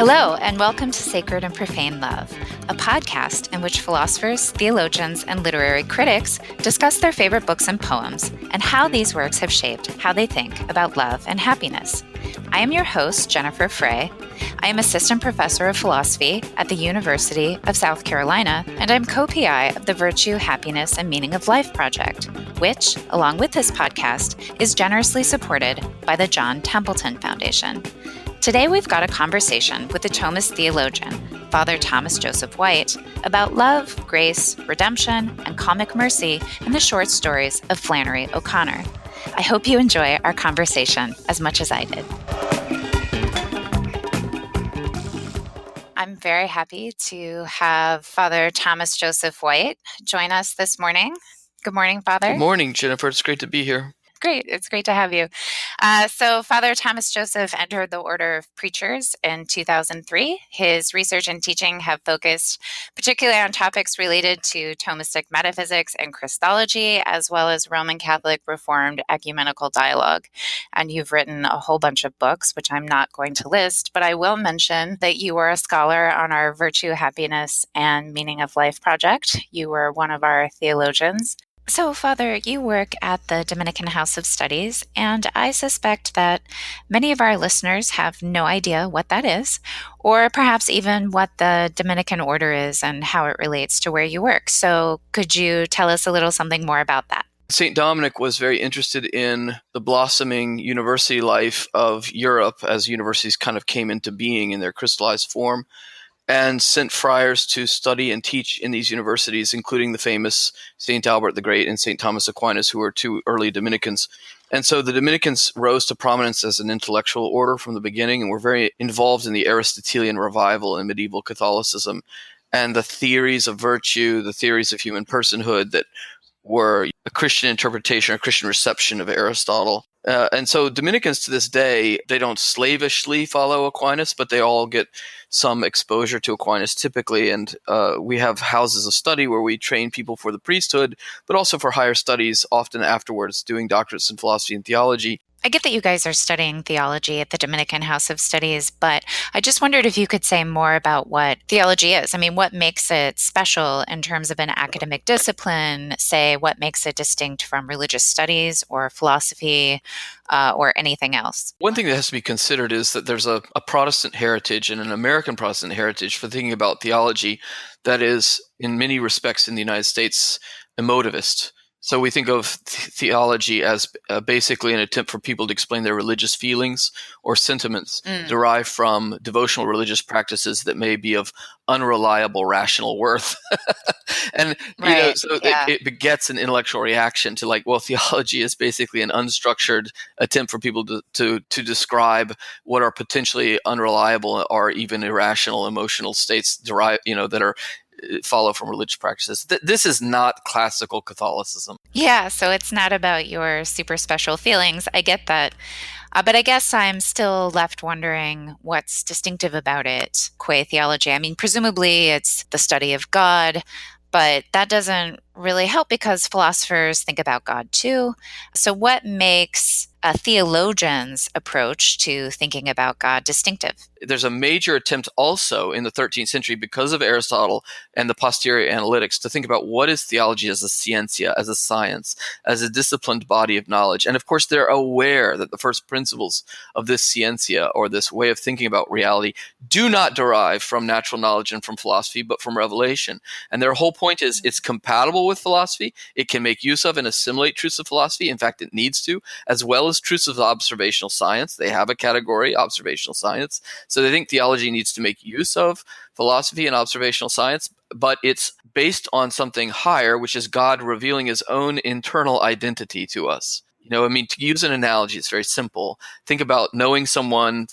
Hello, and welcome to Sacred and Profane Love, a podcast in which philosophers, theologians, and literary critics discuss their favorite books and poems and how these works have shaped how they think about love and happiness. I am your host, Jennifer Frey. I am Assistant Professor of Philosophy at the University of South Carolina, and I'm co-PI of the Virtue, Happiness, and Meaning of Life project, which, along with this podcast, is generously supported by the John Templeton Foundation. Today we've got a conversation with the Thomist theologian, Father Thomas Joseph White, about love, grace, redemption, and comic mercy in the short stories of Flannery O'Connor. I hope you enjoy our conversation as much as I did. I'm very happy to have Father Thomas Joseph White join us this morning. Good morning, Father. Good morning, Jennifer. It's great to be here. Great. It's great to have you. So Father Thomas Joseph entered the Order of Preachers in 2003. His research and teaching have focused particularly on topics related to Thomistic metaphysics and Christology, as well as Roman Catholic Reformed ecumenical dialogue. And you've written a whole bunch of books, which I'm not going to list, but I will mention that you were a scholar on our Virtue, Happiness, and Meaning of Life project. You were one of our theologians. So, Father, you work at the Dominican House of Studies, and I suspect that many of our listeners have no idea what that is, or perhaps even what the Dominican order is and how it relates to where you work. So, could you tell us a little something more about that? St. Dominic was very interested in the blossoming university life of Europe as universities kind of came into being in their crystallized form, and sent friars to study and teach in these universities, including the famous St. Albert the Great and St. Thomas Aquinas, who were two early Dominicans. And so the Dominicans rose to prominence as an intellectual order from the beginning and were very involved in the Aristotelian revival in medieval Catholicism and the theories of virtue, the theories of human personhood that were a Christian interpretation or Christian reception of Aristotle. And so Dominicans to this day, they don't slavishly follow Aquinas, but they all get some exposure to Aquinas typically. And we have houses of study where we train people for the priesthood, but also for higher studies, often afterwards, doing doctorates in philosophy and theology. I get that you guys are studying theology at the Dominican House of Studies, but I just wondered if you could say more about what theology is. I mean, what makes it special in terms of an academic discipline? Say, what makes it distinct from religious studies or philosophy or anything else? One thing that has to be considered is that there's a Protestant heritage and an American Protestant heritage for thinking about theology that is, in many respects in the United States, emotivist. So we think of theology as basically an attempt for people to explain their religious feelings or sentiments derived from devotional religious practices that may be of unreliable rational worth. And it begets an intellectual reaction to like, well, theology is basically an unstructured attempt for people to describe what are potentially unreliable or even irrational emotional states that are follow from religious practices. This is not classical Catholicism. Yeah, so it's not about your super special feelings. I get that. But I guess I'm still left wondering what's distinctive about it, qua theology. I mean, presumably it's the study of God, but that doesn't really help because philosophers think about God too. So what makes a theologian's approach to thinking about God distinctive? There's a major attempt also in the 13th century because of Aristotle and the posterior analytics to think about what is theology as a scientia, as a science, as a disciplined body of knowledge. And of course, they're aware that the first principles of this scientia or this way of thinking about reality do not derive from natural knowledge and from philosophy, but from revelation. And their whole point is it's compatible with philosophy. It can make use of and assimilate truths of philosophy. In fact, it needs to, as well as truths of observational science. They have a category, observational science. So they think theology needs to make use of philosophy and observational science, but it's based on something higher, which is God revealing his own internal identity to us. To use an analogy, it's very simple. Think about knowing someone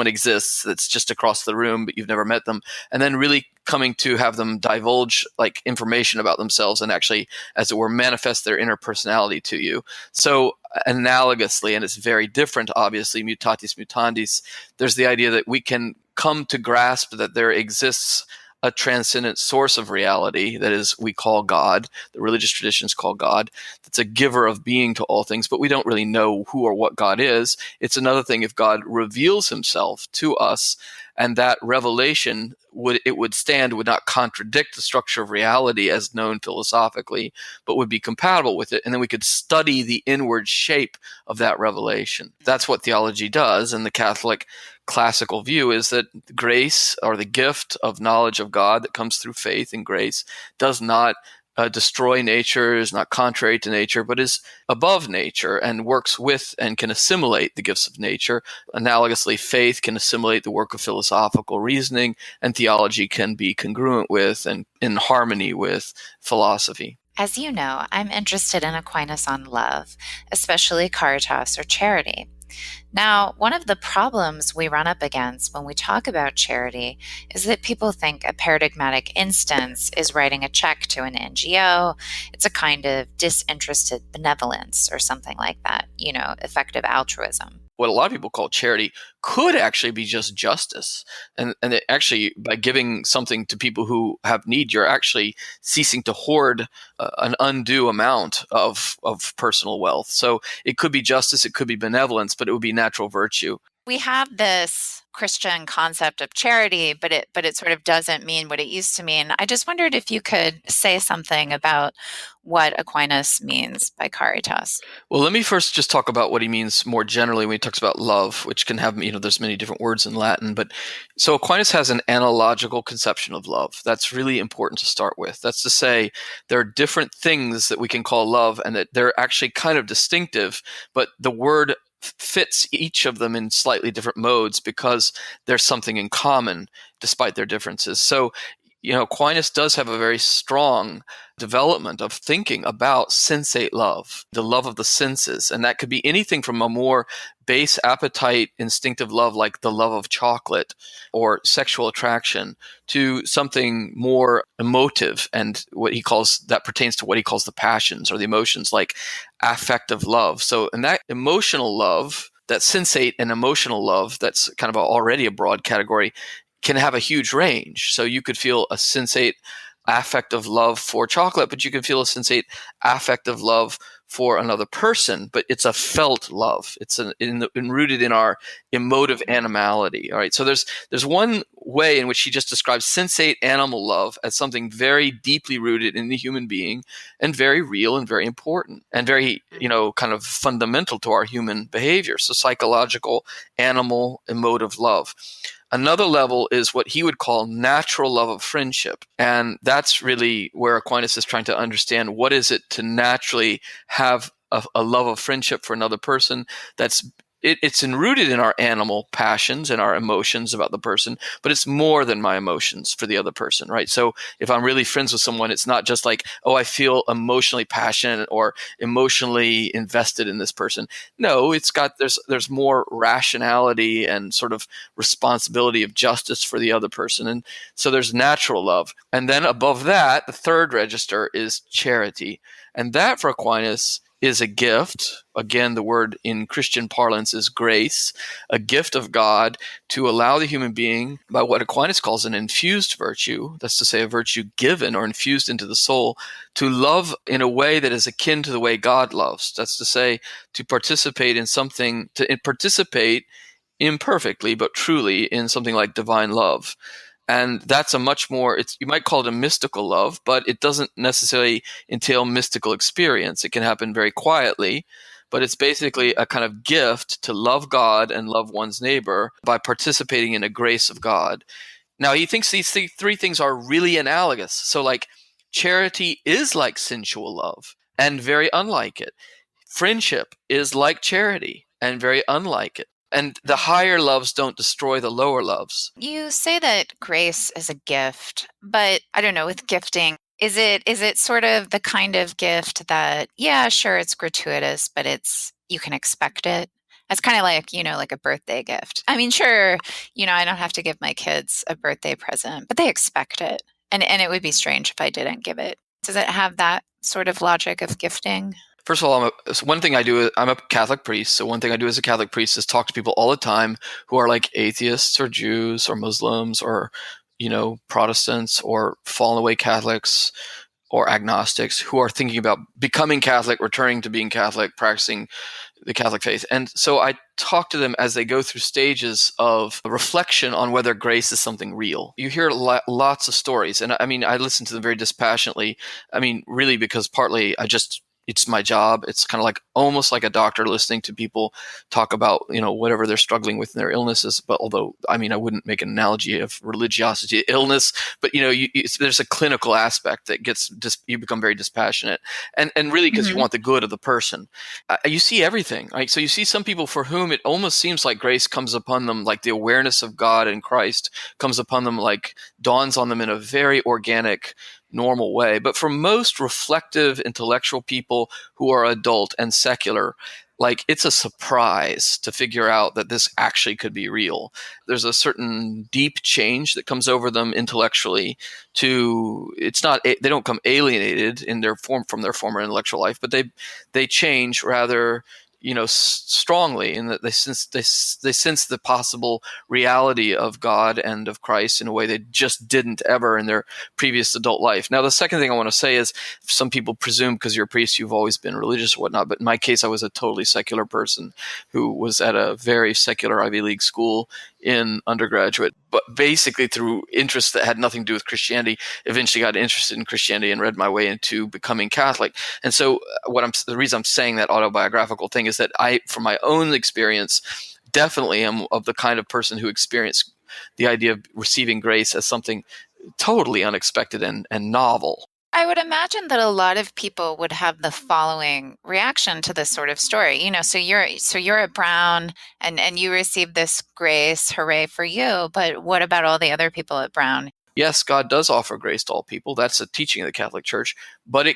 exists that's just across the room, but you've never met them, and then really coming to have them divulge information about themselves and actually, as it were, manifest their inner personality to you. So analogously, and it's very different, obviously, mutatis mutandis, there's the idea that we can come to grasp that there exists a transcendent source of reality that is, we call God, the religious traditions call God, that's a giver of being to all things, but we don't really know who or what God is. It's another thing if God reveals himself to us and that revelation would not contradict the structure of reality as known philosophically, but would be compatible with it. And then we could study the inward shape of that revelation. That's what theology does. And the Catholic classical view is that grace, or the gift of knowledge of God that comes through faith and grace, does not destroy nature, is not contrary to nature, but is above nature and works with and can assimilate the gifts of nature. Analogously, faith can assimilate the work of philosophical reasoning, and theology can be congruent with and in harmony with philosophy. As you know, I'm interested in Aquinas on love, especially caritas or charity. Now, one of the problems we run up against when we talk about charity is that people think a paradigmatic instance is writing a check to an NGO. It's a kind of disinterested benevolence or something like that, effective altruism. What a lot of people call charity could actually be just justice. And it actually, by giving something to people who have need, you're actually ceasing to hoard an undue amount of personal wealth. So it could be justice, it could be benevolence, but it would be natural virtue. We have this Christian concept of charity, but it sort of doesn't mean what it used to mean. I just wondered if you could say something about what Aquinas means by caritas. Well, let me first just talk about what he means more generally when he talks about love, which can have, there's many different words in Latin. But so Aquinas has an analogical conception of love. That's really important to start with. That's to say, there are different things that we can call love, and that they're actually kind of distinctive, but the word fits each of them in slightly different modes because there's something in common despite their differences. So, Aquinas does have a very strong development of thinking about sensate love, the love of the senses. And that could be anything from a more base appetite, instinctive love like the love of chocolate or sexual attraction, to something more emotive and that pertains to what he calls the passions or the emotions, like affective love. So, and that emotional love, that sensate and emotional love, that's kind of already a broad category, can have a huge range. So you could feel a sensate affective love for chocolate, but you can feel a sensate affective love for another person, but it's a felt love. It's rooted in our emotive animality. All right. So there's one way in which he just describes sensate animal love as something very deeply rooted in the human being and very real and very important and very, kind of fundamental to our human behavior. So psychological, animal, emotive love. Another level is what he would call natural love of friendship. And that's really where Aquinas is trying to understand what is it to naturally have a love of friendship for another person it's enrooted in our animal passions and our emotions about the person, but it's more than my emotions for the other person, right? So if I'm really friends with someone, it's not just like, oh, I feel emotionally passionate or emotionally invested in this person. No, there's more rationality and sort of responsibility of justice for the other person. And so there's natural love. And then above that, the third register is charity. And that for Aquinas is a gift. Again, the word in Christian parlance is grace, a gift of God to allow the human being, by what Aquinas calls an infused virtue, that's to say a virtue given or infused into the soul, to love in a way that is akin to the way God loves. That's to say, to participate imperfectly, but truly in something like divine love. And that's a much more, you might call it a mystical love, but it doesn't necessarily entail mystical experience. It can happen very quietly, but it's basically a kind of gift to love God and love one's neighbor by participating in a grace of God. Now, he thinks these three things are really analogous. So like charity is like sensual love and very unlike it. Friendship is like charity and very unlike it. And the higher loves don't destroy the lower loves. You say that grace is a gift, but I don't know, with gifting, is it sort of the kind of gift that, yeah, sure, it's gratuitous, but you can expect it? It's kind of like, like a birthday gift. I mean, sure, I don't have to give my kids a birthday present, but they expect it. And it would be strange if I didn't give it. Does it have that sort of logic of gifting? First of all, I'm a Catholic priest. So one thing I do as a Catholic priest is talk to people all the time who are like atheists or Jews or Muslims or, Protestants or fallen away Catholics or agnostics who are thinking about becoming Catholic, returning to being Catholic, practicing the Catholic faith. And so I talk to them as they go through stages of reflection on whether grace is something real. You hear lots of stories, and I mean, I listen to them very dispassionately. I mean, really, because partly it's my job. It's kind of like almost like a doctor listening to people talk about, whatever they're struggling with in their illnesses. But although, I mean, I wouldn't make an analogy of religiosity to illness, but there's a clinical aspect that you become very dispassionate, and really because you want the good of the person. You see everything, right? So you see some people for whom it almost seems like grace comes upon them, like the awareness of God and Christ comes upon them, like dawns on them in a very organic, normal way. But for most reflective, intellectual people who are adult and secular, like it's a surprise to figure out that this actually could be real. There's a certain deep change that comes over them intellectually. They don't come alienated in their form from their former intellectual life, but they change rather strongly in that they sense the possible reality of God and of Christ in a way they just didn't ever in their previous adult life. Now, the second thing I want to say is some people presume because you're a priest, you've always been religious or whatnot. But in my case, I was a totally secular person who was at a very secular Ivy League school in undergraduate, but basically through interests that had nothing to do with Christianity, eventually got interested in Christianity and read my way into becoming Catholic. And so the reason I'm saying that autobiographical thing is that I, from my own experience, definitely am of the kind of person who experienced the idea of receiving grace as something totally unexpected and novel. I would imagine that a lot of people would have the following reaction to this sort of story. So you're at Brown and you received this grace, hooray for you. But what about all the other people at Brown? Yes, God does offer grace to all people. That's a teaching of the Catholic Church. But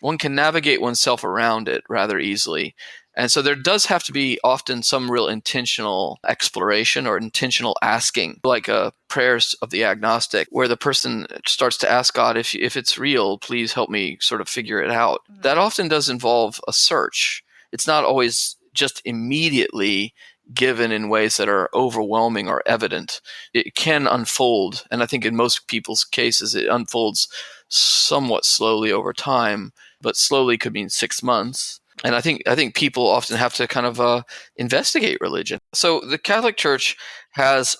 one can navigate oneself around it rather easily. And so there does have to be often some real intentional exploration or intentional asking, like prayers of the agnostic, where the person starts to ask God, if it's real, please help me sort of figure it out. Mm-hmm. That often does involve a search. It's not always just immediately given in ways that are overwhelming or evident. It can unfold, and I think in most people's cases it unfolds somewhat slowly over time, but slowly could mean 6 months. And I think people often have to kind of investigate religion. So the Catholic Church has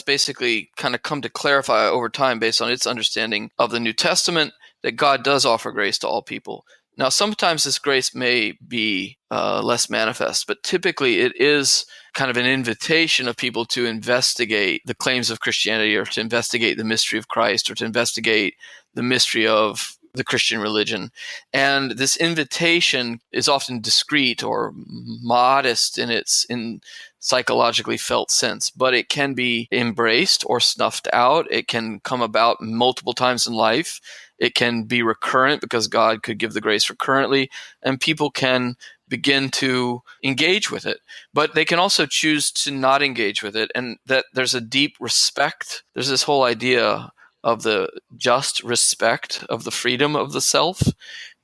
basically kind of come to clarify over time, based on its understanding of the New Testament, that God does offer grace to all people. Now, sometimes this grace may be less manifest, but typically it is kind of an invitation of people to investigate the claims of Christianity, or to investigate the mystery of Christ, or to investigate the mystery of the Christian religion. And this invitation is often discreet or modest in psychologically felt sense, but it can be embraced or snuffed out. It can come about multiple times in life. It can be recurrent because God could give the grace recurrently, and people can begin to engage with it. But they can also choose to not engage with it, and that there's a deep respect. There's this whole idea of the just respect of the freedom of the self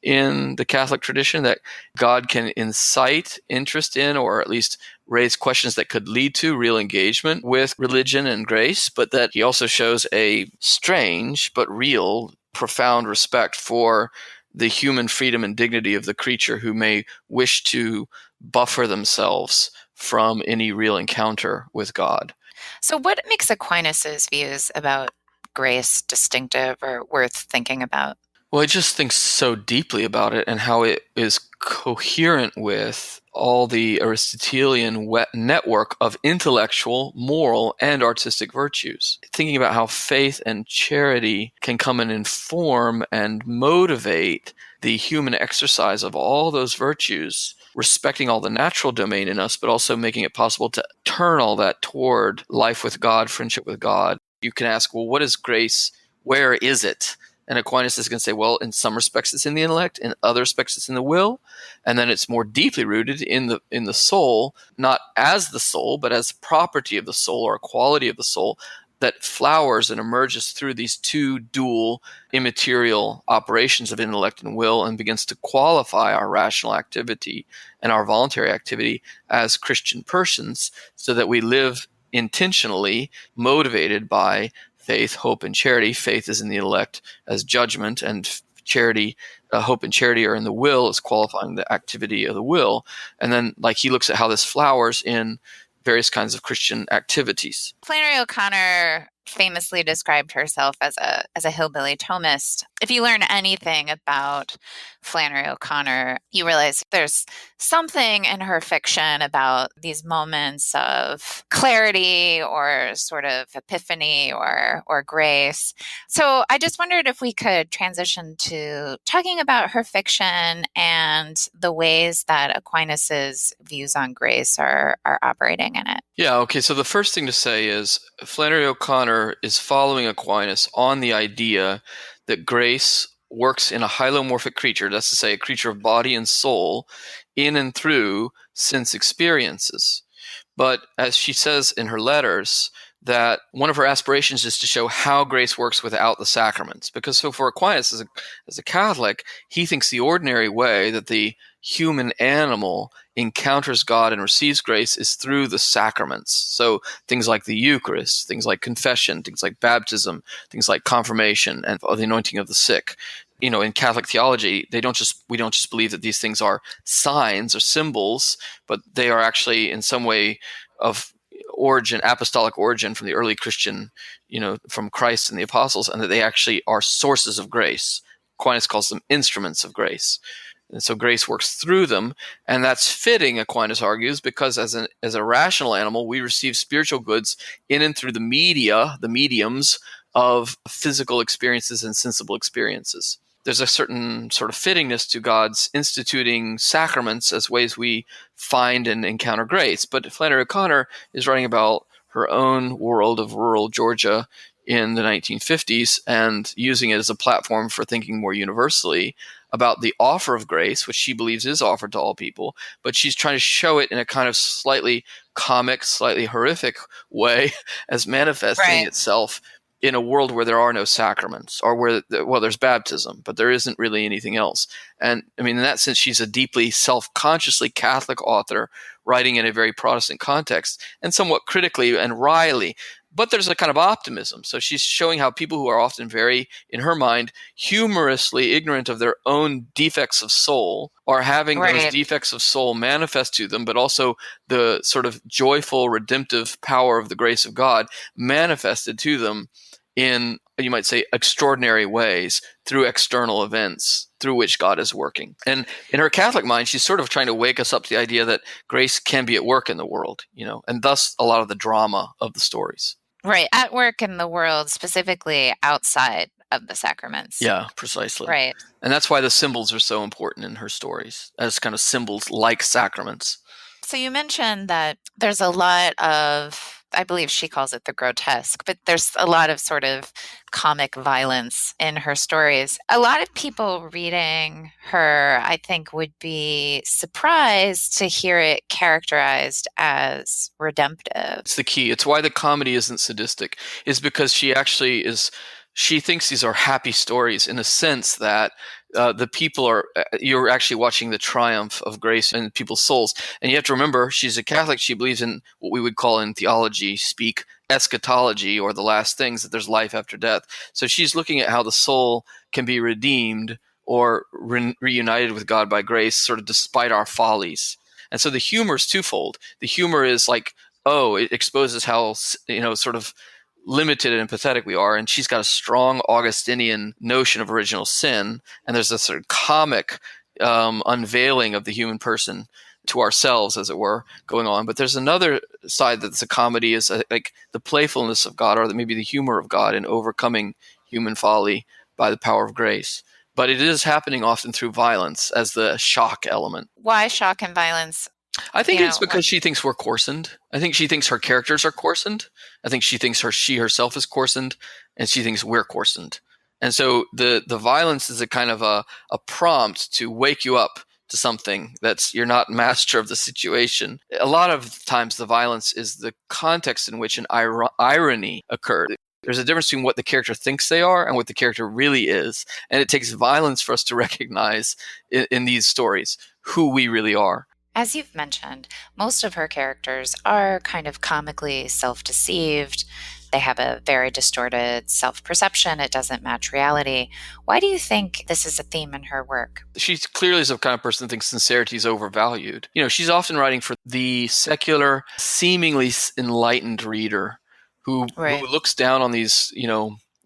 in the Catholic tradition, that God can incite interest in, or at least raise questions that could lead to real engagement with religion and grace, but that he also shows a strange but real, profound respect for the human freedom and dignity of the creature who may wish to buffer themselves from any real encounter with God. So what makes Aquinas' views about grace distinctive or worth thinking about? Well, I just think so deeply about it, and how it is coherent with all the Aristotelian network of intellectual, moral, and artistic virtues. Thinking about how faith and charity can come and inform and motivate the human exercise of all those virtues, respecting all the natural domain in us, but also making it possible to turn all that toward life with God, friendship with God. You can ask, well, what is grace? Where is it? And Aquinas is going to say, well, in some respects it's in the intellect, in other respects it's in the will, and then it's more deeply rooted in the soul, not as the soul, but as property of the soul, or a quality of the soul that flowers and emerges through these two dual immaterial operations of intellect and will, and begins to qualify our rational activity and our voluntary activity as Christian persons, so that we live intentionally motivated by faith, hope, and charity. Faith is in the elect as judgment, and charity, hope and charity are in the will as qualifying the activity of the will. And then like he looks at how this flowers in various kinds of Christian activities. Flannery O'Connor famously described herself as a hillbilly Thomist. If you learn anything about Flannery O'Connor, you realize there's something in her fiction about these moments of clarity or sort of epiphany or grace. So I just wondered if we could transition to talking about her fiction and the ways that Aquinas's views on grace are operating in it. Yeah, okay, so the first thing to say is Flannery O'Connor is following Aquinas on the idea that grace works in a hylomorphic creature, that's to say, a creature of body and soul, in and through sense experiences. But as she says in her letters, that one of her aspirations is to show how grace works without the sacraments. Because so for Aquinas, as a Catholic, he thinks the ordinary way that the human animal encounters God and receives grace is through the sacraments. So things like the Eucharist, things like confession, things like baptism, things like confirmation, and the anointing of the sick. You know, in Catholic theology, we don't just believe that these things are signs or symbols, but they are actually in some way of origin, apostolic origin from the early Christian, from Christ and the apostles, and that they actually are sources of grace. Aquinas calls them instruments of grace. And so grace works through them, and that's fitting, Aquinas argues, because as a rational animal, we receive spiritual goods in and through the mediums of physical experiences and sensible experiences. There's a certain sort of fittingness to God's instituting sacraments as ways we find and encounter grace. But Flannery O'Connor is writing about her own world of rural Georgia in the 1950s and using it as a platform for thinking more universally about the offer of grace, which she believes is offered to all people, but she's trying to show it in a kind of slightly comic, slightly horrific way as manifesting itself in a world where there are no sacraments, or where, there's baptism, but there isn't really anything else. And I mean, in that sense, she's a deeply self-consciously Catholic author writing in a very Protestant context and somewhat critically and wryly. But there's a kind of optimism. So she's showing how people who are often very, in her mind, humorously ignorant of their own defects of soul are having those defects of soul manifest to them, but also the sort of joyful, redemptive power of the grace of God manifested to them in, you might say, extraordinary ways through external events through which God is working. And in her Catholic mind, she's sort of trying to wake us up to the idea that grace can be at work in the world, and thus a lot of the drama of the stories. Right. At work in the world, specifically outside of the sacraments. Yeah, precisely. Right. And that's why the symbols are so important in her stories, as kind of symbols like sacraments. So you mentioned that there's a lot of, I believe she calls it the grotesque, but there's a lot of sort of comic violence in her stories. A lot of people reading her, I think, would be surprised to hear it characterized as redemptive. It's the key. It's why the comedy isn't sadistic, is because she thinks these are happy stories in a sense that the people you're actually watching the triumph of grace in people's souls. And you have to remember, she's a Catholic. She believes in what we would call in theology speak eschatology, or the last things, that there's life after death. So she's looking at how the soul can be redeemed or reunited with God by grace, sort of despite our follies. And so the humor is twofold. The humor is like, it exposes how, sort of limited and pathetic we are, and she's got a strong Augustinian notion of original sin, and there's this sort of comic unveiling of the human person to ourselves, as it were, going on. But there's another side that's a comedy, is like the playfulness of God, or maybe the humor of God in overcoming human folly by the power of grace. But it is happening often through violence as the shock element. Why shock and violence? I think it's because she thinks we're coarsened. I think she thinks her characters are coarsened. I think she thinks she herself is coarsened, and she thinks we're coarsened. And so the violence is a kind of a prompt to wake you up to something you're not master of the situation. A lot of times the violence is the context in which an irony occurred. There's a difference between what the character thinks they are and what the character really is. And it takes violence for us to recognize in these stories who we really are. As you've mentioned, most of her characters are kind of comically self-deceived. they have a very distorted self-perception. It doesn't match reality. Why do you think this is a theme in her work? She clearly is the kind of person that thinks sincerity is overvalued. She's often writing for the secular, seemingly enlightened reader who looks down on these,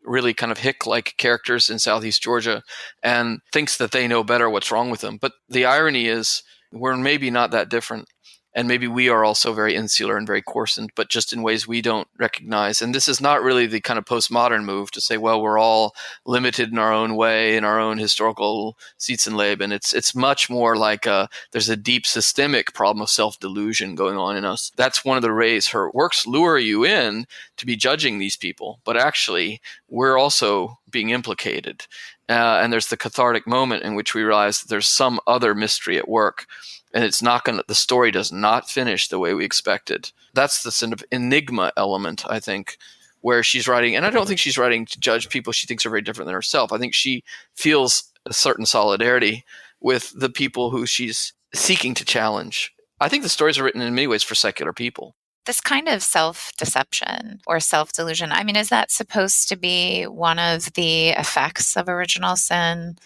really kind of hick-like characters in Southeast Georgia and thinks that they know better what's wrong with them. But the irony is we're maybe not that different. And maybe we are also very insular and very coarsened, but just in ways we don't recognize. And this is not really the kind of postmodern move to say, well, we're all limited in our own way, in our own historical Sitzenleben. It's much more like there's a deep systemic problem of self-delusion going on in us. That's one of the ways her works lure you in to be judging these people. But actually, we're also being implicated. And there's the cathartic moment in which we realize that there's some other mystery at work. And the story does not finish the way we expected. That's the sort of enigma element, I think, where she's writing. And I don't think she's writing to judge people she thinks are very different than herself. I think she feels a certain solidarity with the people who she's seeking to challenge. I think the stories are written in many ways for secular people. This kind of self-deception or self-delusion, I mean, is that supposed to be one of the effects of original sin?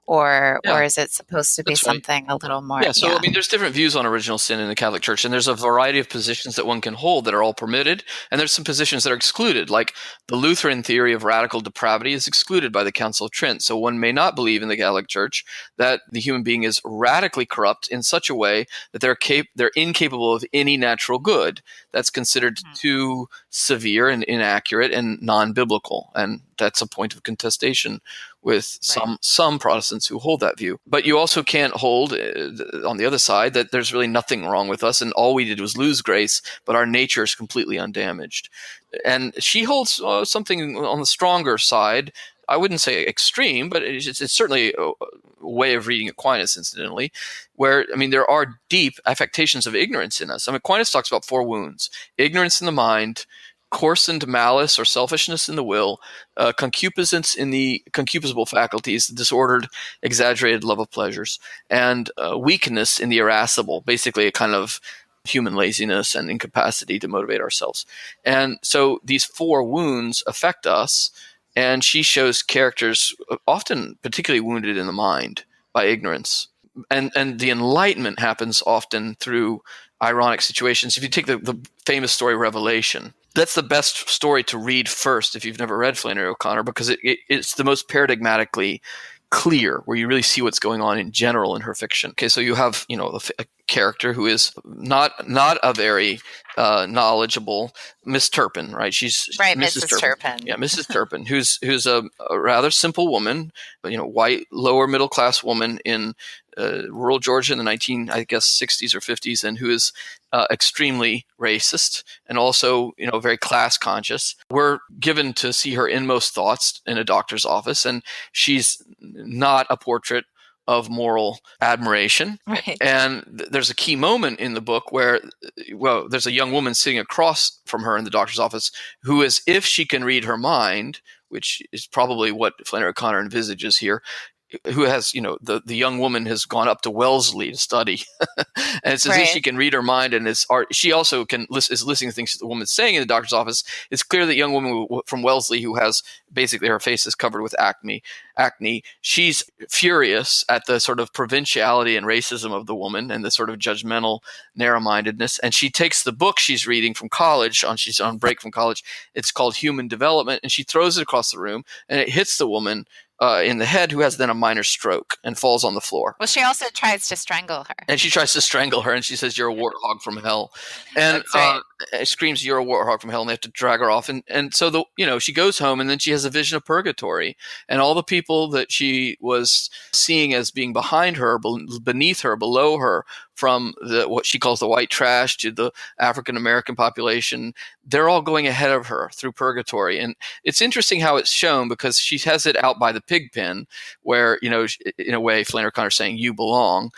Or is it supposed to be something a little more? Yeah, so I mean, there's different views on original sin in the Catholic Church, and there's a variety of positions that one can hold that are all permitted, and there's some positions that are excluded, like the Lutheran theory of radical depravity is excluded by the Council of Trent. So one may not believe in the Catholic Church that the human being is radically corrupt in such a way that they're incapable of any natural good. That's considered too severe and inaccurate and non-biblical, and that's a point of contestation with some Protestants who hold that view. But you also can't hold, on the other side, that there's really nothing wrong with us and all we did was lose grace, but our nature is completely undamaged. And she holds something on the stronger side. I wouldn't say extreme, but it's certainly a way of reading Aquinas, incidentally, where, I mean, there are deep affectations of ignorance in us. I mean, Aquinas talks about 4 wounds: ignorance in the mind, coarsened malice or selfishness in the will, concupiscence in the concupiscible faculties, disordered, exaggerated love of pleasures, and weakness in the irascible, basically a kind of human laziness and incapacity to motivate ourselves. And so these 4 wounds affect us, and she shows characters often particularly wounded in the mind by ignorance. And the enlightenment happens often through ironic situations. If you take the famous story Revelation, that's the best story to read first if you've never read Flannery O'Connor, because it's the most paradigmatically clear, where you really see what's going on in general in her fiction. Okay, so you have a character who is not a very knowledgeable Miss Turpin, right? She's Mrs. Turpin. Yeah, Mrs. Turpin, who's a rather simple woman, white lower middle class woman in rural Georgia in the 60s or 50s, and who is extremely racist and also very class conscious. We're given to see her inmost thoughts in a doctor's office, and she's not a portrait of moral admiration. Right. And there's a key moment in the book where, there's a young woman sitting across from her in the doctor's office who is, if she can read her mind, which is probably what Flannery O'Connor envisages here, who has, the young woman has gone up to Wellesley to study. And it's as if she can read her mind, and she also is listening to things the woman's saying in the doctor's office. It's clear that young woman from Wellesley, who has basically her face is covered with acne, she's furious at the sort of provinciality and racism of the woman and the sort of judgmental narrow-mindedness. And she takes the book she's reading from college, she's on break from college. It's called Human Development, and she throws it across the room, and it hits the woman in the head, who has then a minor stroke and falls on the floor. Well, she also tries to strangle her. And she tries to strangle her, and she says, "You're a warthog from hell." And screams, "You're a warthog from hell," and they have to drag her off. And so she goes home, and then she has a vision of purgatory, and all the people that she was seeing as being behind her, beneath her, below her, from what she calls the white trash to the African American population, they're all going ahead of her through purgatory. And it's interesting how it's shown, because she has it out by the pig pen, where, in a way, Flannery O'Connor saying, "You belong."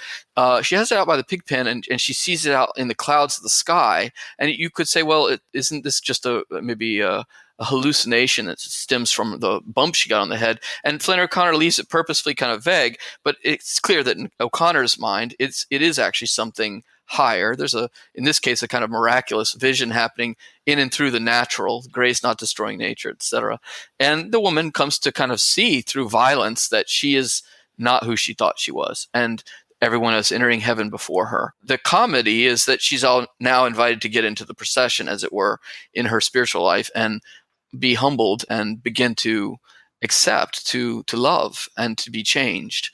She has it out by the pig pen, and she sees it out in the clouds of the sky. And you could say, well, isn't this just maybe a hallucination that stems from the bump she got on the head? And Flannery O'Connor leaves it purposefully kind of vague, but it's clear that in O'Connor's mind, it is actually something higher. There's in this case, a kind of miraculous vision happening in and through the natural, grace not destroying nature, etc. And the woman comes to kind of see through violence that she is not who she thought she was. And everyone is entering heaven before her. The comedy is that she's all now invited to get into the procession, as it were, in her spiritual life and be humbled and begin to accept, to love, and to be changed.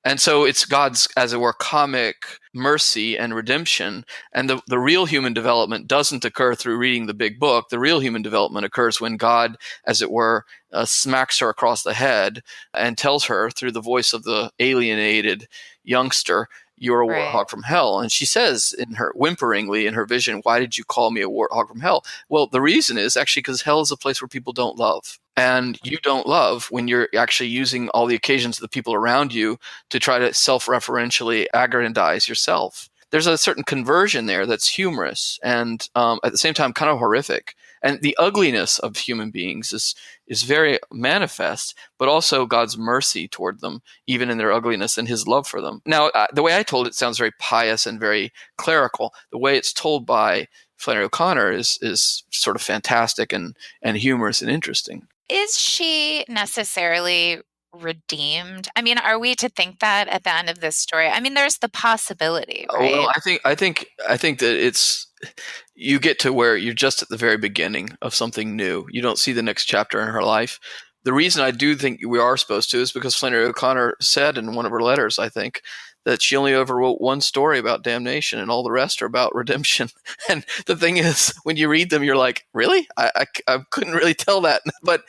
And so it's God's, as it were, comic mercy and redemption. And the real human development doesn't occur through reading the big book. The real human development occurs when God, as it were, smacks her across the head and tells her through the voice of the alienated youngster, "You're a Right. warthog from hell." And she says whimperingly in her vision, "Why did you call me a warthog from hell?" Well, the reason is actually because hell is a place where people don't love. And you don't love when you're actually using all the occasions of the people around you to try to self-referentially aggrandize yourself. There's a certain conversion there that's humorous and at the same time kind of horrific. And the ugliness of human beings is very manifest, but also God's mercy toward them, even in their ugliness, and his love for them. Now, the way I told it sounds very pious and very clerical. The way it's told by Flannery O'Connor is sort of fantastic and humorous and interesting. Is she necessarily redeemed? I mean, are we to think that at the end of this story? I mean, there's the possibility, right? Well, I think that it's, you get to where you're just at the very beginning of something new. You don't see the next chapter in her life. The reason I do think we are supposed to is because Flannery O'Connor said in one of her letters, I think, that she only ever wrote one story about damnation and all the rest are about redemption. And the thing is, when you read them, you're like, really? I couldn't really tell that. But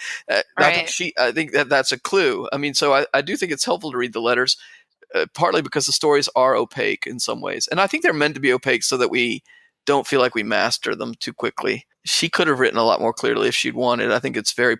Right. I think that's a clue. I mean, so I do think it's helpful to read the letters, partly because the stories are opaque in some ways. And I think they're meant to be opaque so that we don't feel like we master them too quickly. She could have written a lot more clearly if she'd wanted. I think it's very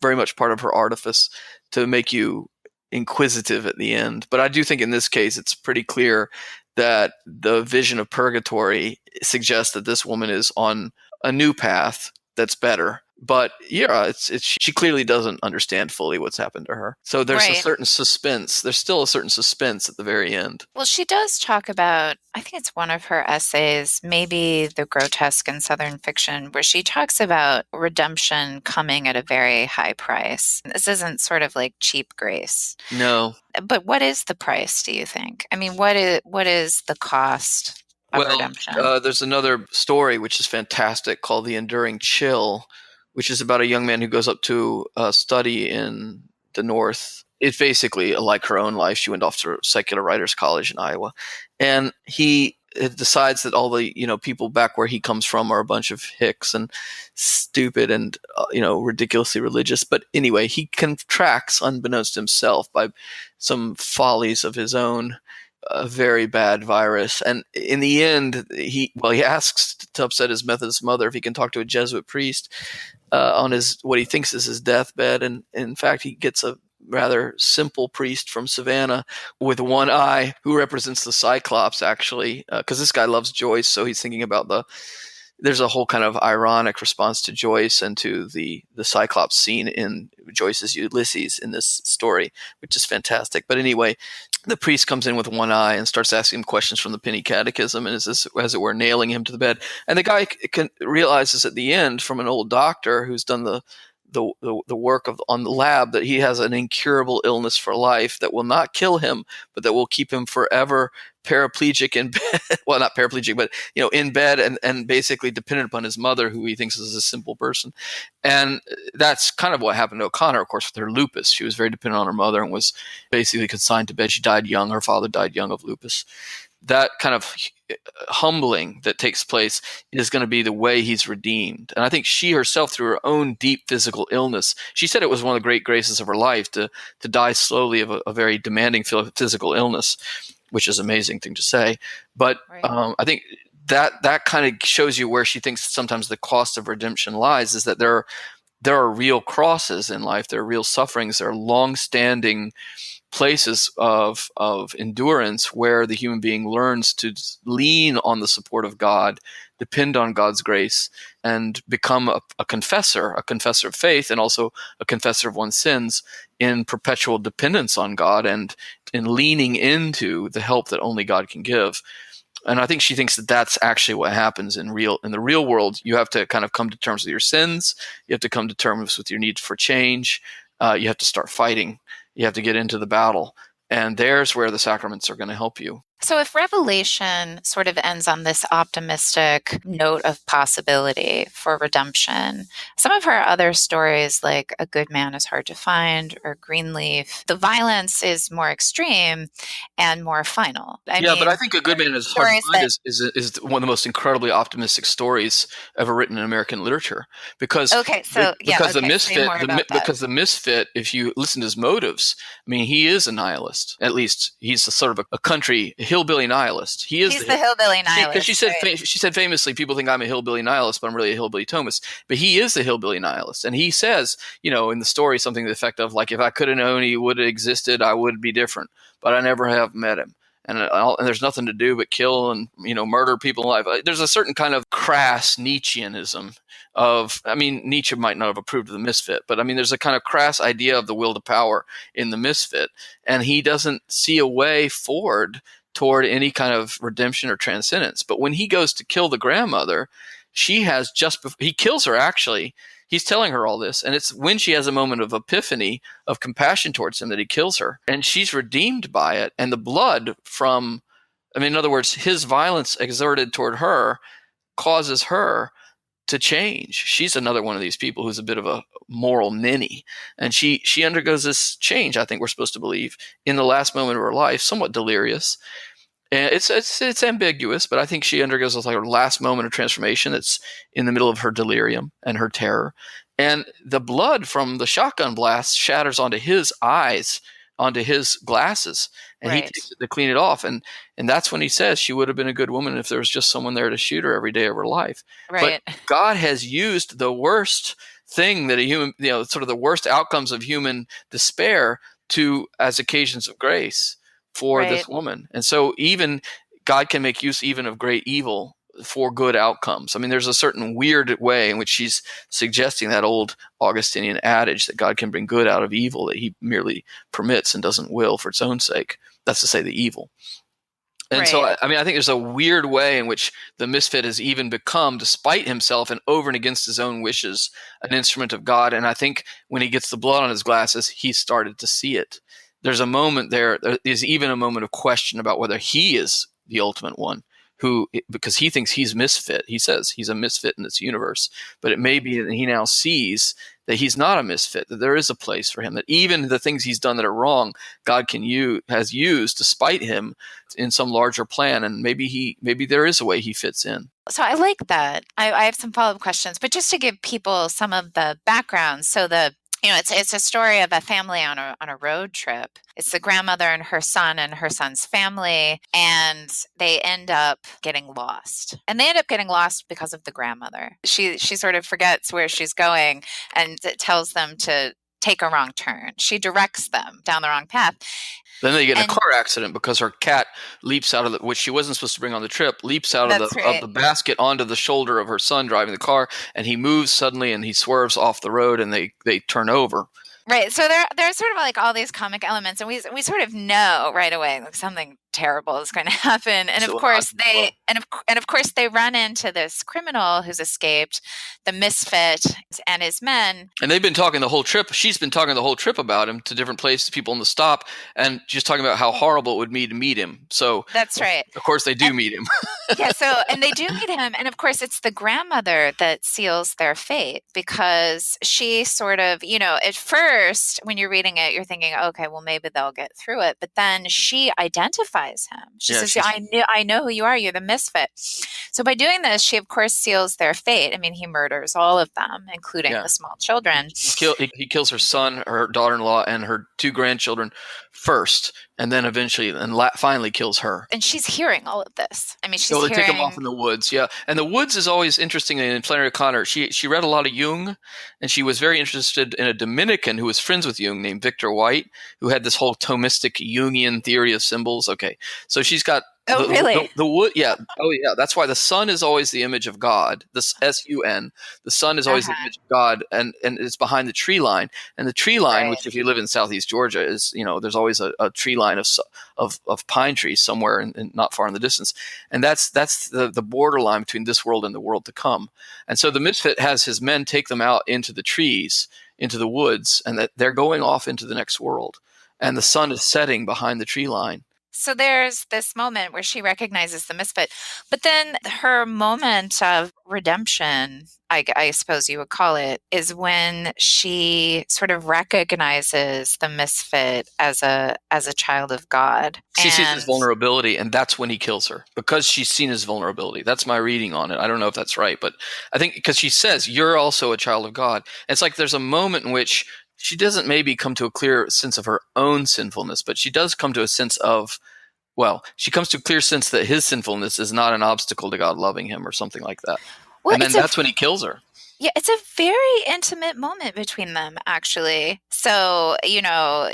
much part of her artifice to make you inquisitive at the end. But I do think in this case, it's pretty clear that the vision of purgatory suggests that this woman is on a new path that's better. But yeah, she clearly doesn't understand fully what's happened to her. So there's a Right. certain suspense. There's still a certain suspense at the very end. Well, she does talk about, I think it's one of her essays, maybe The Grotesque in Southern Fiction, where she talks about redemption coming at a very high price. This isn't sort of like cheap grace. No. But what is the price, do you think? I mean, what is the cost of redemption? There's another story which is fantastic called The Enduring Chill, which is about a young man who goes up to study in the North. It's basically like her own life. She went off to secular writers college in Iowa, and he decides that all the people back where he comes from are a bunch of hicks and stupid and ridiculously religious. But anyway, he contracts, unbeknownst to himself, by some follies of his own, a very bad virus. And in the end, he asks to upset his Methodist mother if he can talk to a Jesuit priest on his what he thinks is his deathbed. And in fact, he gets a rather simple priest from Savannah with one eye who represents the Cyclops, actually, because this guy loves Joyce, so he's thinking about there's a whole kind of ironic response to Joyce and to the Cyclops scene in Joyce's Ulysses in this story, which is fantastic. But anyway, the priest comes in with one eye and starts asking him questions from the Penny Catechism and is, as it were, nailing him to the bed. And the guy realizes at the end from an old doctor who's done the work on the lab that he has an incurable illness for life that will not kill him, but that will keep him forever paraplegic in bed. Well, not paraplegic, but in bed and basically dependent upon his mother, who he thinks is a simple person. And that's kind of what happened to O'Connor, of course, with her lupus. She was very dependent on her mother and was basically consigned to bed. She died young. Her father died young of lupus. That kind of humbling that takes place is going to be the way he's redeemed. And I think she herself, through her own deep physical illness, she said it was one of the great graces of her life to die slowly of a very demanding physical illness, which is an amazing thing to say. But Right. I think that kind of shows you where she thinks sometimes the cost of redemption lies, is that there are real crosses in life. There are real sufferings. There are long-standing places of endurance where the human being learns to lean on the support of God, depend on God's grace, and become a confessor of faith, and also a confessor of one's sins in perpetual dependence on God and in leaning into the help that only God can give. And I think she thinks that that's actually what happens in the real world. You have to kind of come to terms with your sins. You have to come to terms with your need for change. You have to start fighting. You have to get into the battle. And there's where the sacraments are going to help you. So if Revelation sort of ends on this optimistic note of possibility for redemption, some of her other stories, like A Good Man is Hard to Find or Greenleaf, the violence is more extreme and more final. But I think A Good Man is Hard to Find is one of the most incredibly optimistic stories ever written in American literature. Because the misfit, if you listen to his motives, I mean, he is a nihilist. At least he's a sort of a country hillbilly nihilist. He's the hillbilly nihilist. Because she said famously, people think I'm a hillbilly nihilist, but I'm really a hillbilly Thomist. But he is the hillbilly nihilist, and he says, in the story, something to the effect of like, if I could have known he would have existed, I would be different. But I never have met him, and there's nothing to do but kill and murder people in life. There's a certain kind of crass Nietzscheanism Nietzsche might not have approved of the misfit, but there's a kind of crass idea of the will to power in the misfit, and he doesn't see a way forward toward any kind of redemption or transcendence. But when he goes to kill the grandmother, he kills her actually. He's telling her all this, and it's when she has a moment of epiphany, of compassion towards him, that he kills her. And she's redeemed by it. And the blood in other words, his violence exerted toward her causes her to change. She's another one of these people who's a bit of a moral ninny. And she undergoes this change, I think we're supposed to believe, in the last moment of her life, somewhat delirious. And it's ambiguous, but I think she undergoes like her last moment of transformation that's in the middle of her delirium and her terror. And the blood from the shotgun blast shatters onto his eyes, onto his glasses, and he takes it to clean it off. And that's when he says she would have been a good woman if there was just someone there to shoot her every day of her life. Right. But God has used the worst thing that a human, sort of the worst outcomes of human despair as occasions of grace for this woman. And so even God can make use even of great evil for good outcomes. There's a certain weird way in which she's suggesting that old Augustinian adage that God can bring good out of evil that he merely permits and doesn't will for its own sake. That's to say the evil. And so, I think there's a weird way in which the misfit has even become, despite himself and over and against his own wishes, an instrument of God. And I think when he gets the blood on his glasses, he started to see it. There's a moment there is even a moment of question about whether he is the ultimate one, because he thinks he's misfit. He says he's a misfit in this universe, but it may be that he now sees that he's not a misfit, that there is a place for him, that even the things he's done that are wrong, God has used to spite him in some larger plan, and maybe there is a way he fits in. So I like that. I have some follow-up questions, but just to give people some of the background. So it's a story of a family on a road trip. It's the grandmother and her son's family, and they end up getting lost. And they end up getting lost because of the grandmother. She sort of forgets where she's going and tells them to take a wrong turn. She directs them down the wrong path. Then they get in a car accident because her cat leaps out of which she wasn't supposed to bring on the trip, leaps out of the basket onto the shoulder of her son driving the car, and he moves suddenly and he swerves off the road and they turn over. Right. So there's sort of like all these comic elements, and we sort of know right away like something terrible is going to happen. And of course they run into this criminal who's escaped, the misfit and his men. And they've been talking the whole trip. She's been talking the whole trip about him to different places, people in the stop, and just talking about how horrible it would be to meet him. So that's right. Of course they do meet him. Yeah. And they do meet him. And of course it's the grandmother that seals their fate, because she sort of, at first when you're reading it, you're thinking, okay, well maybe they'll get through it. But then she identifies him. She says, I know who you are. You're the misfit. So by doing this, she of course seals their fate. He murders all of them, including the small children. He kills her son, her daughter-in-law, and her two grandchildren first, and then eventually and finally kills her. And she's hearing all of this. They take him off in the woods. Yeah. And the woods is always interesting in Flannery O'Connor. She read a lot of Jung, and she was very interested in a Dominican who was friends with Jung named Victor White, who had this whole Thomistic Jungian theory of symbols. Okay. So she's got Oh, really? The wood, yeah. Oh, yeah. That's why the sun is always the image of God. This sun. The sun is always the Uh-huh. image of God, and it's behind the tree line. And the tree line, Right. which if you live in southeast Georgia, is there's always a tree line of pine trees somewhere and not far in the distance, and that's the borderline between this world and the world to come. And so the misfit has his men take them out into the trees, into the woods, and that they're going off into the next world, and the sun is setting behind the tree line. So there's this moment where she recognizes the misfit, but then her moment of redemption, I suppose you would call it, is when she sort of recognizes the misfit as a child of God. She sees his And vulnerability, and that's when he kills her because she's seen his vulnerability. That's my reading on it. I don't know if that's right, but I think because she says, "You're also a child of God." And it's like there's a moment in which she doesn't maybe come to a clear sense of her own sinfulness, but she does come to a sense of, well, she comes to a clear sense that his sinfulness is not an obstacle to God loving him or something like that. well, And then that's when he kills her. yeah, it's a very intimate moment between them, actually. So, he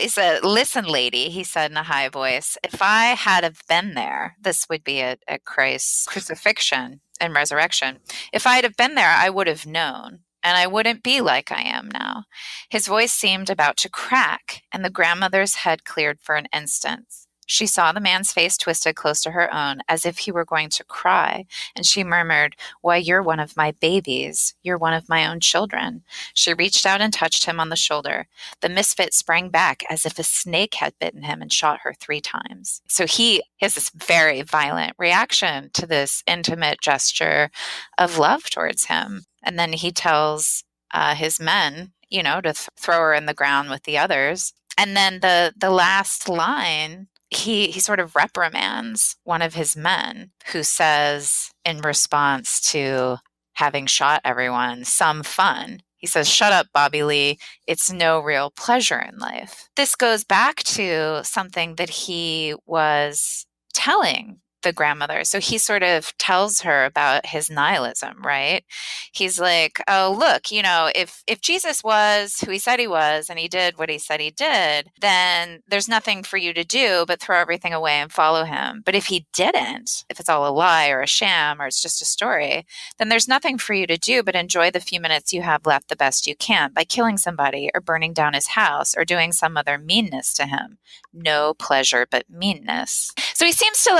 said, "Listen, lady," he said in a high voice, "if I had have been there," this would be at Christ's crucifixion and resurrection. "If I'd have been there, I would have known, and I wouldn't be like I am now." His voice seemed about to crack, and the grandmother's head cleared for an instant. She saw the man's face twisted close to her own, as if he were going to cry, and she murmured, "Why, you're one of my babies. You're one of my own children." She reached out and touched him on the shoulder. The misfit sprang back as if a snake had bitten him and shot her 3 times. So he has this very violent reaction to this intimate gesture of love towards him. And then he tells his men, to throw her in the ground with the others. And then the last line, he sort of reprimands one of his men who says, in response to having shot everyone, some fun. He says, "Shut up, Bobby Lee. It's no real pleasure in life." This goes back to something that he was telling the grandmother. So he sort of tells her about his nihilism, right? He's like, "Oh, look, if Jesus was who he said he was and he did what he said he did, then there's nothing for you to do but throw everything away and follow him. But if he didn't, if it's all a lie or a sham or it's just a story, then there's nothing for you to do but enjoy the few minutes you have left the best you can by killing somebody or burning down his house or doing some other meanness to him. No pleasure but meanness." So he seems to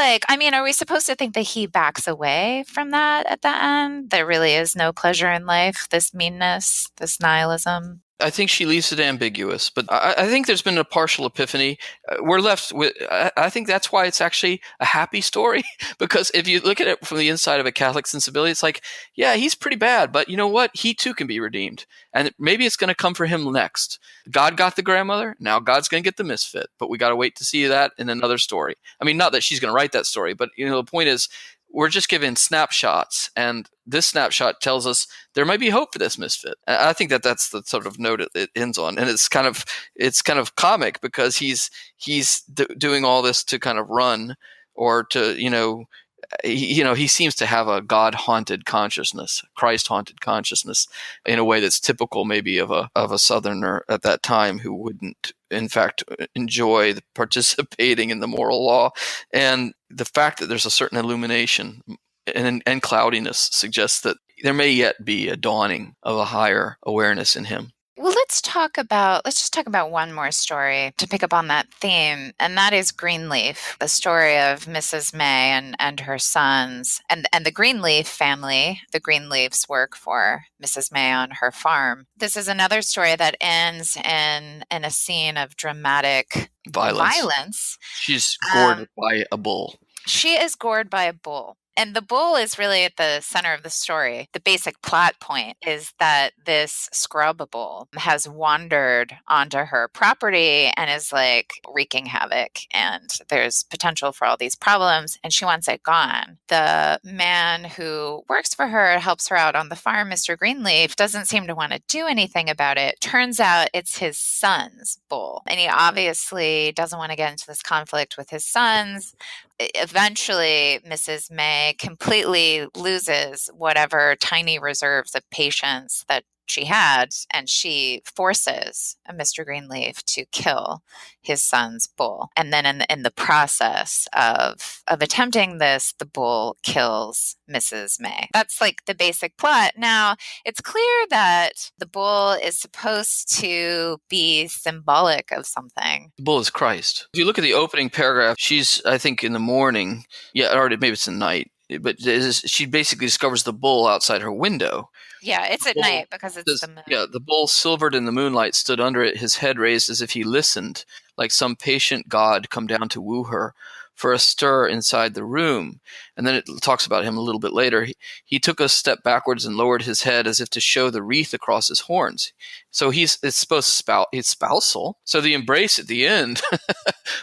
are we supposed to think that he backs away from that at the end? There really is no pleasure in life, this meanness, this nihilism? I think she leaves it ambiguous, but I think there's been a partial epiphany. We're left with, I think that's why it's actually a happy story, because if you look at it from the inside of a Catholic sensibility, it's like, yeah, he's pretty bad, but you know what? He too can be redeemed. And maybe it's going to come for him next. God got the grandmother. Now God's going to get the misfit, but we got to wait to see that in another story. I mean, not that she's going to write that story, but the point is, we're just given snapshots, and this snapshot tells us there might be hope for this misfit. I think that's the sort of note it ends on, and it's kind of comic because he's doing all this to kind of run, or to he seems to have a God haunted consciousness, Christ haunted consciousness, in a way that's typical maybe of a Southerner at that time who wouldn't, in fact, enjoy participating in the moral law. And the fact that there's a certain illumination and cloudiness suggests that there may yet be a dawning of a higher awareness in him. Well, let's just talk about one more story to pick up on that theme, and that is Greenleaf, the story of Mrs. May and her sons, and the Greenleaf family. The Greenleafs work for Mrs. May on her farm. This is another story that ends in a scene of dramatic violence. She's gored by a bull. She is gored by a bull. And the bull is really at the center of the story. The basic plot point is that this scrub bull has wandered onto her property and is wreaking havoc. And there's potential for all these problems, and she wants it gone. The man who works for her, helps her out on the farm, Mr. Greenleaf, doesn't seem to want to do anything about it. Turns out it's his son's bull. And he obviously doesn't want to get into this conflict with his sons. Eventually, Mrs. May completely loses whatever tiny reserves of patience that she had, and she forces Mr. Greenleaf to kill his son's bull. And then in the process of attempting this, the bull kills Mrs. May. That's like the basic plot. Now, it's clear that the bull is supposed to be symbolic of something. The bull is Christ. If you look at the opening paragraph, she's, I think, in the morning, or maybe it's at night, but she basically discovers the bull outside her window. Yeah, it's at night because it's the moon. Yeah, the bull, silvered in the moonlight, stood under it, his head raised as if he listened, like some patient god come down to woo her, for a stir inside the room. And then it talks about him a little bit later. He took a step backwards and lowered his head as if to show the wreath across his horns. So it's supposed to it's spousal. So the embrace at the end,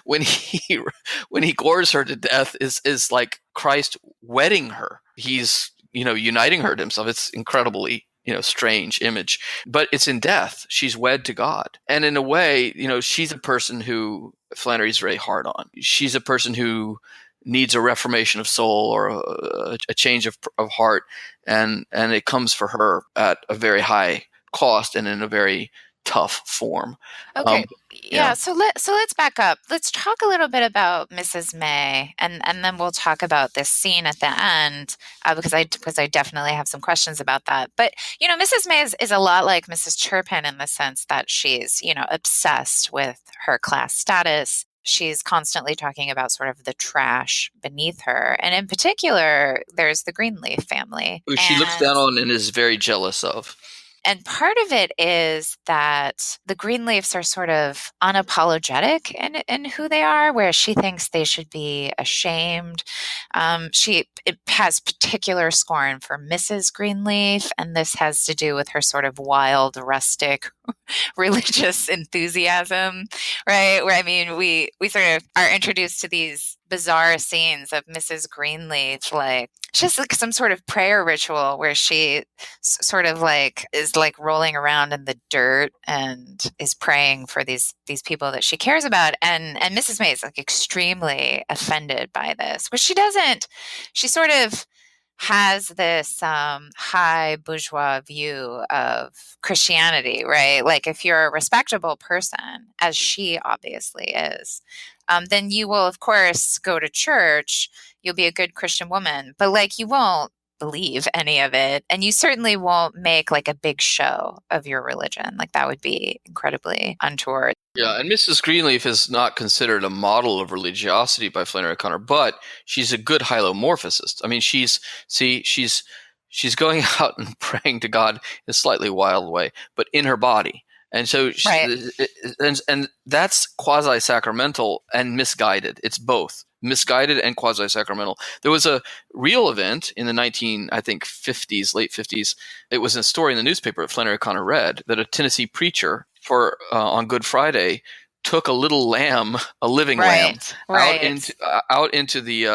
when he gores her to death, is like Christ wedding her. He's uniting her to himself. It's incredibly strange image, but it's in death. She's wed to God. And in a way, she's a person who Flannery's very hard on. She's a person who needs a reformation of soul or a change of heart. And it comes for her at a very high cost and in a very tough form. Okay. Yeah. So let's back up. Let's talk a little bit about Mrs. May, and then we'll talk about this scene at the end, because I definitely have some questions about that. But Mrs. May is a lot like Mrs. Turpin in the sense that she's obsessed with her class status. She's constantly talking about sort of the trash beneath her, and in particular, there's the Greenleaf family, who she looks down on and is very jealous of. And part of it is that the Greenleafs are sort of unapologetic in who they are, where she thinks they should be ashamed. She has particular scorn for Mrs. Greenleaf, and this has to do with her sort of wild, rustic, religious enthusiasm, right? Where, we sort of are introduced to these bizarre scenes of Mrs. Greenleaf, like just like some sort of prayer ritual where she sort of like is like rolling around in the dirt and is praying for these people that she cares about, and Mrs. May is like extremely offended by this, which she doesn't. She sort of has this high bourgeois view of Christianity, right? Like if you're a respectable person, as she obviously is, then you will, of course, go to church. You'll be a good Christian woman, but like you won't believe any of it. And you certainly won't make like a big show of your religion. Like that would be incredibly untoward. Yeah, and Mrs. Greenleaf is not considered a model of religiosity by Flannery O'Connor, but she's a good hylomorphicist. She's going out and praying to God in a slightly wild way, but in her body. And so, right. and that's quasi-sacramental and misguided. It's both misguided and quasi-sacramental. There was a real event in the late 50s. It was a story in the newspaper that Flannery O'Connor read that a Tennessee preacher on Good Friday took a little lamb, a living lamb, out into the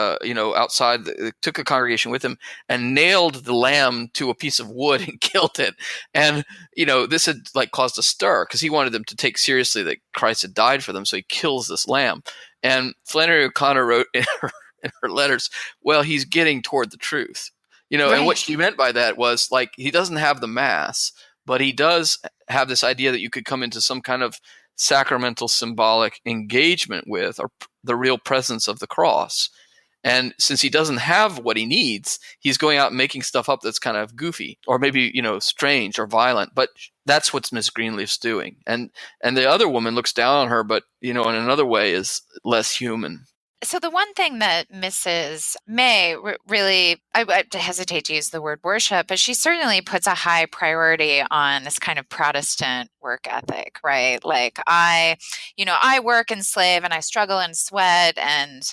outside. Took a congregation with him and nailed the lamb to a piece of wood and killed it. And this had like caused a stir because he wanted them to take seriously that Christ had died for them. So he kills this lamb. And Flannery O'Connor wrote in her letters, well, he's getting toward the truth. And what she meant by that was like he doesn't have the mass, but he does have this idea that you could come into some kind of sacramental symbolic engagement with or the real presence of the cross. And since he doesn't have what he needs, he's going out and making stuff up that's kind of goofy or maybe, strange or violent. But that's what Miss Greenleaf's doing. And the other woman looks down on her, but, in another way is less human. So the one thing that Mrs. May really, I hesitate to use the word worship, but she certainly puts a high priority on this kind of Protestant work ethic, right? Like I work and slave and I struggle and sweat and,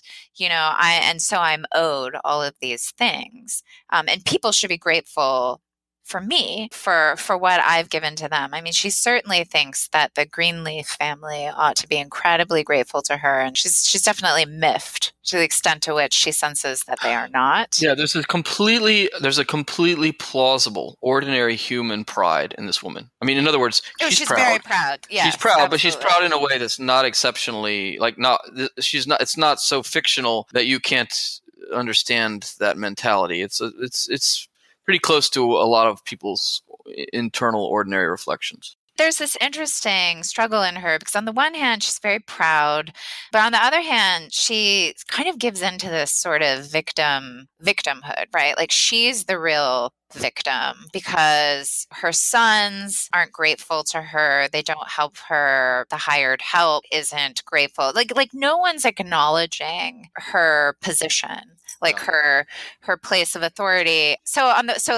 so I'm owed all of these things. And people should be grateful for me for what I've given to them. She certainly thinks that the Greenleaf family ought to be incredibly grateful to her, and she's definitely miffed to the extent to which she senses that they are not. Yeah, there's a completely plausible, ordinary human pride in this woman. In other words, she's proud. Very proud. Yeah, she's proud, absolutely. But she's proud in a way that's not exceptionally it's not so fictional that you can't understand that mentality. It's pretty close to a lot of people's internal ordinary reflections. There's this interesting struggle in her because on the one hand, she's very proud, but on the other hand, she kind of gives into this sort of victimhood, right? Like she's the real victim because her sons aren't grateful to her. They don't help her. The hired help isn't grateful. Like no one's acknowledging her position, like her place of authority. So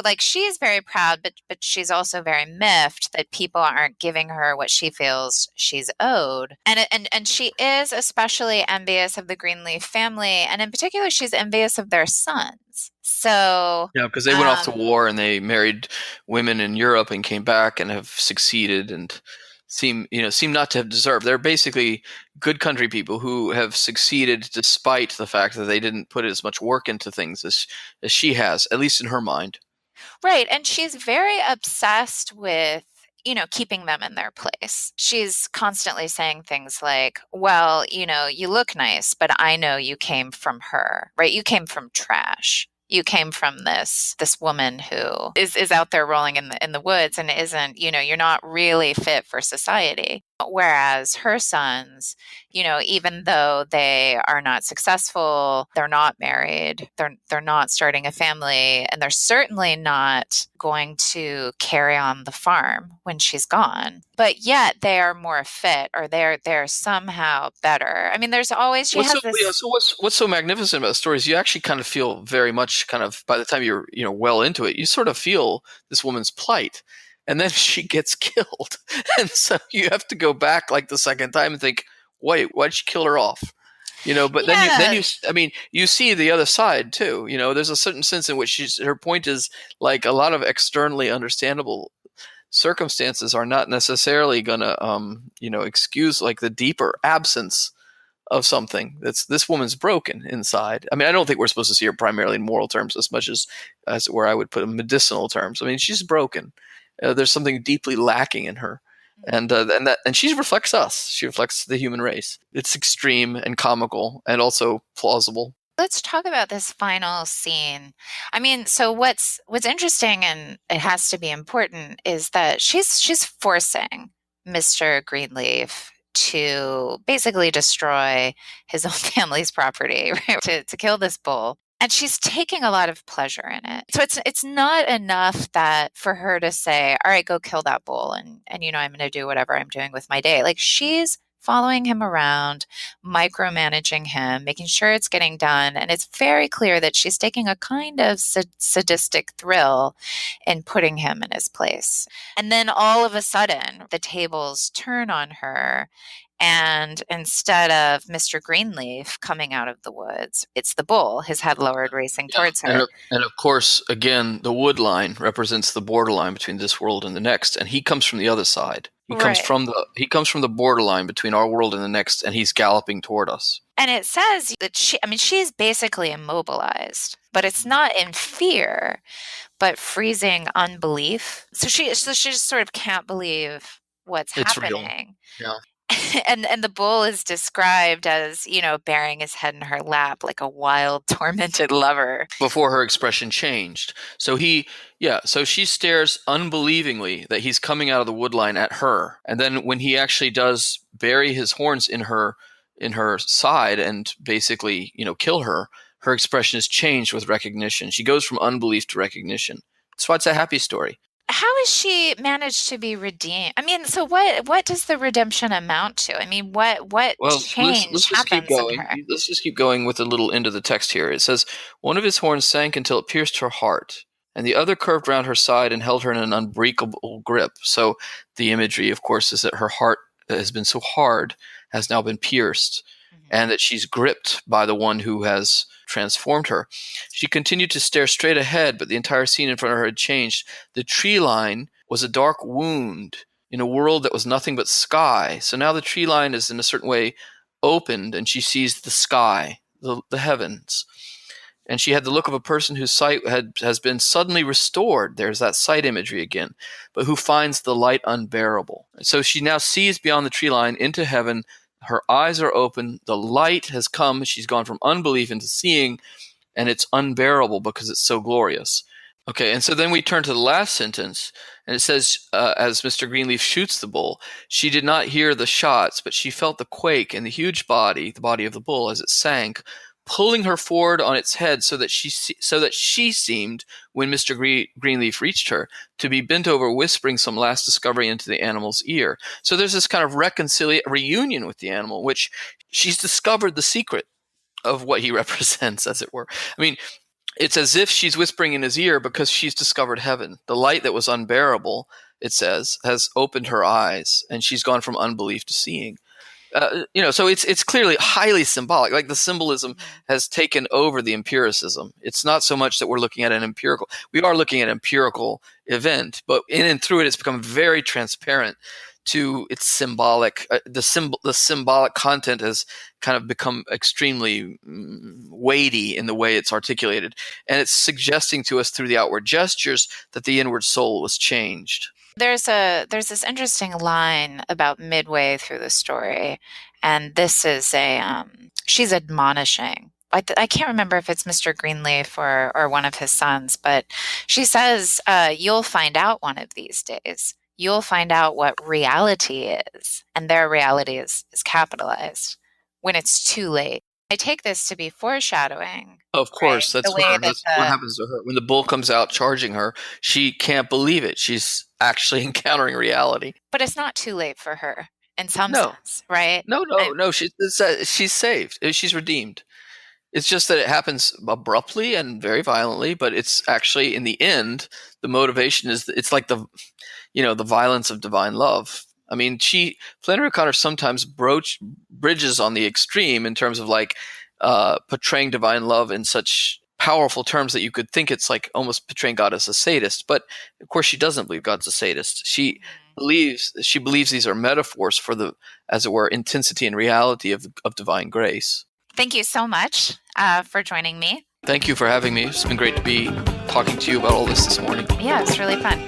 like she's very proud, but she's also very miffed that people aren't giving her what she feels she's owed. And she is especially envious of the Greenleaf family, and in particular she's envious of their sons. So yeah, because they went off to war and they married women in Europe and came back and have succeeded and seem not to have deserved. They're basically good country people who have succeeded despite the fact that they didn't put as much work into things as she has, at least in her mind. Right. And she's very obsessed with, keeping them in their place. She's constantly saying things like, well, you look nice, but I know you came from her, right? You came from trash. You came from this woman who is out there rolling in the woods and isn't, you're not really fit for society. Whereas her sons, even though they are not successful, they're not married, they're not starting a family, and they're certainly not going to carry on the farm when she's gone. But yet they are more fit, or they're somehow better. I mean, there's always So what's so magnificent about the story is you actually kind of feel very much kind of by the time you're well into it, you sort of feel this woman's plight. And then she gets killed. And so you have to go back like the second time and think, wait, why'd she kill her off? But you see the other side too. There's a certain sense in which her point is like a lot of externally understandable circumstances are not necessarily going to, excuse like the deeper absence of something. This woman's broken inside. I mean, I don't think we're supposed to see her primarily in moral terms as much as where I would put in medicinal terms. I mean, she's broken. There's something deeply lacking in her, and she reflects us. She reflects the human race. It's extreme and comical, and also plausible. Let's talk about this final scene. I mean, so what's interesting, and it has to be important, is that she's forcing Mr. Greenleaf to basically destroy his own family's property, right? To kill this bull. And she's taking a lot of pleasure in it. So it's not enough that for her to say, all right, go kill that bull and I'm going to do whatever I'm doing with my day. Like she's following him around, micromanaging him, making sure it's getting done. And it's very clear that she's taking a kind of sadistic thrill in putting him in his place. And then all of a sudden, the tables turn on her. And instead of Mr. Greenleaf coming out of the woods, it's the bull, his head lowered, racing towards her. And of course, again, the wood line represents the borderline between this world and the next, and he comes from the other side. He comes from the borderline between our world and the next, and he's galloping toward us. And it says that she's basically immobilized, but it's not in fear, but freezing unbelief. So she just sort of can't believe what's happening. Real. Yeah. And the bull is described as, bearing his head in her lap like a wild, tormented lover. Before her expression changed. So she stares unbelievingly that he's coming out of the woodline at her. And then when he actually does bury his horns in her side and basically, kill her, her expression is changed with recognition. She goes from unbelief to recognition. That's why it's a happy story. How has she managed to be redeemed? I mean, so what does the redemption amount to? I mean, what change happens in her? Let's just keep going with a little end of the text here. It says, one of his horns sank until it pierced her heart, and the other curved round her side and held her in an unbreakable grip. So the imagery, of course, is that her heart that has been so hard has now been pierced, and that she's gripped by the one who has transformed her. She continued to stare straight ahead, but the entire scene in front of her had changed. The tree line was a dark wound in a world that was nothing but sky. So now the tree line is in a certain way opened, and she sees the sky, the heavens. And she had the look of a person whose sight has been suddenly restored. There's that sight imagery again, but who finds the light unbearable. So she now sees beyond the tree line into heaven. Her eyes are open. The light has come. She's gone from unbelief into seeing, and it's unbearable because it's so glorious. Okay, and so then we turn to the last sentence, and it says, as Mr. Greenleaf shoots the bull, she did not hear the shots, but she felt the quake in the huge body, the body of the bull, as it sank, pulling her forward on its head, so that she seemed, when Mr. Greenleaf reached her, to be bent over, whispering some last discovery into the animal's ear. So there's this kind of reunion with the animal, which she's discovered the secret of what he represents, as it were. I mean, it's as if she's whispering in his ear because she's discovered heaven. The light that was unbearable, it says, has opened her eyes, and she's gone from unbelief to seeing. So it's clearly highly symbolic. Like, the symbolism has taken over the empiricism. It's not so much that we're looking at we are looking at an empirical event, but in and through it, it's become very transparent to its symbolic. The symbolic content has kind of become extremely weighty in the way it's articulated, and it's suggesting to us through the outward gestures that the inward soul was changed. There's this interesting line about midway through the story, and this is she's admonishing. I can't remember if it's Mr. Greenleaf or one of his sons, but she says, "You'll find out one of these days. You'll find out what reality is," and their reality is capitalized, when it's too late. I take this to be foreshadowing. Of course, right? that's what happens to her. When the bull comes out charging her, she can't believe it. She's actually encountering reality. But it's not too late for her in some No. sense, right? No. She's saved. She's redeemed. It's just that it happens abruptly and very violently, but it's actually, in the end, the motivation is, it's like the violence of divine love. I mean, Flannery O'Connor sometimes bridges on the extreme in terms of portraying divine love in such powerful terms that you could think it's like almost portraying God as a sadist. But of course, she doesn't believe God's a sadist. She believes these are metaphors for the, as it were, intensity and reality of divine grace. Thank you so much for joining me. Thank you for having me. It's been great to be talking to you about all this morning. Yeah, it's really fun.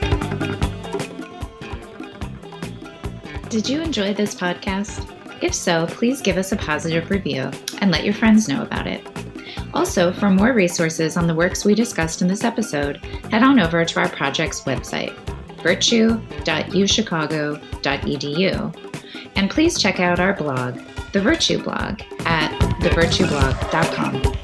Did you enjoy this podcast? If so, please give us a positive review and let your friends know about it. Also, for more resources on the works we discussed in this episode, head on over to our project's website, virtue.uchicago.edu. And please check out our blog, The Virtue Blog, at thevirtueblog.com.